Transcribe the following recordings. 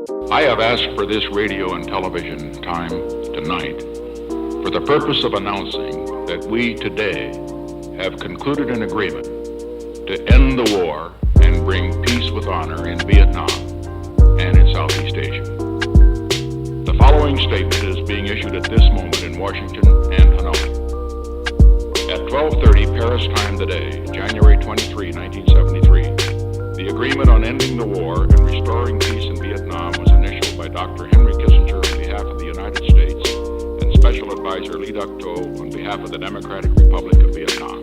I have asked for this radio and television time tonight for the purpose of announcing that we today have concluded an agreement to end the war and bring peace with honor in Vietnam and in Southeast Asia. The following statement is being issued at this moment in Washington and Hanoi. At 12:30 Paris time today, January 23, 1973, the agreement on ending the war and restoring peace in Vietnam was initialed by Dr. Henry Kissinger on behalf of the United States and Special Advisor Lee Duc-Tho on behalf of the Democratic Republic of Vietnam.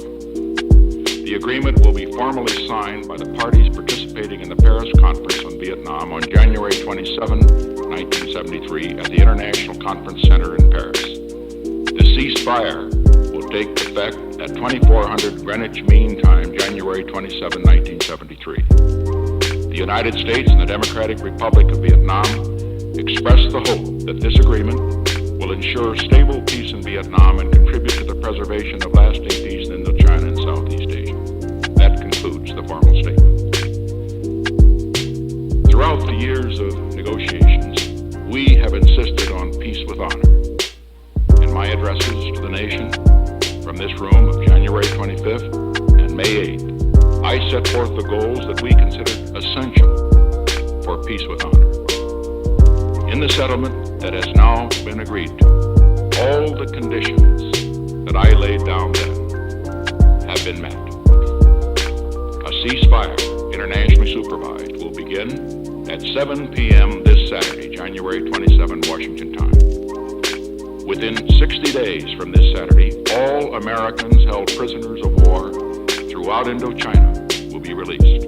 The agreement will be formally signed by the parties participating in the Paris Conference on Vietnam on January 27, 1973 at the International Conference Center in Paris. The ceasefire will take effect at 2400 Greenwich Mean Time, January 27, 1973. The United States and the Democratic Republic of Vietnam express the hope that this agreement will ensure stable peace in Vietnam and contribute to the preservation of lasting peace in Indochina and Southeast Asia. That concludes the formal statement. Throughout the years of negotiations, we have insisted on peace with honor. In my addresses to the nation from this room of January 25th and May 8th, I set forth the goals that we considered essential for peace with honor. In the settlement that has now been agreed to, all the conditions that I laid down then have been met. A ceasefire, internationally supervised, will begin at 7 p.m. this Saturday, January 27, Washington time. Within 60 days from this Saturday, all Americans held prisoners of war throughout Indochina will be released.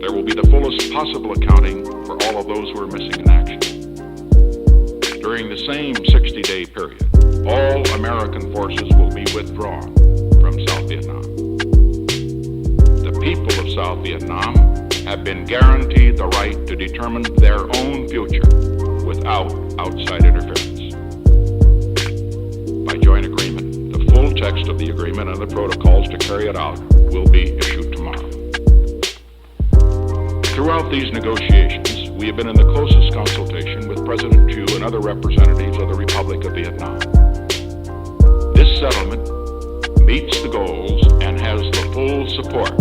There will be the fullest possible accounting for all of those who are missing in action. During the same 60-day period, all American forces will be withdrawn from South Vietnam. The people of South Vietnam have been guaranteed the right to determine their own future without outside interference. By joint agreement, the full text of the agreement and the protocols to carry it out will be issued tomorrow. Throughout these negotiations, we have been in the closest consultation with President Thieu and other representatives of the Republic of Vietnam. This settlement meets the goals and has the full support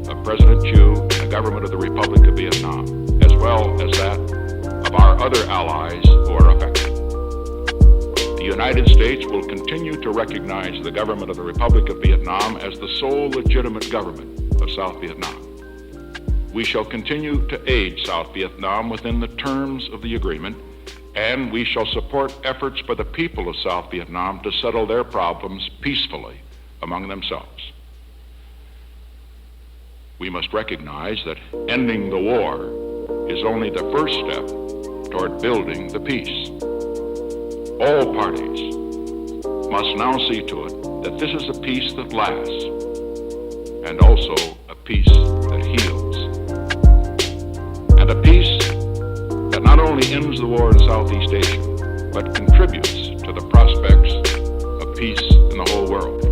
of President Thieu and the government of the Republic of Vietnam, as well as that of our other allies who are affected. The United States will continue to recognize the government of the Republic of Vietnam as the sole legitimate government of South Vietnam. We shall continue to aid South Vietnam within the terms of the agreement, and we shall support efforts by the people of South Vietnam to settle their problems peacefully among themselves. We must recognize that ending the war is only the first step toward building the peace. All parties must now see to it that this is a peace that lasts and also a peace that heals. And a peace that not only ends the war in Southeast Asia, but contributes to the prospects of peace in the whole world.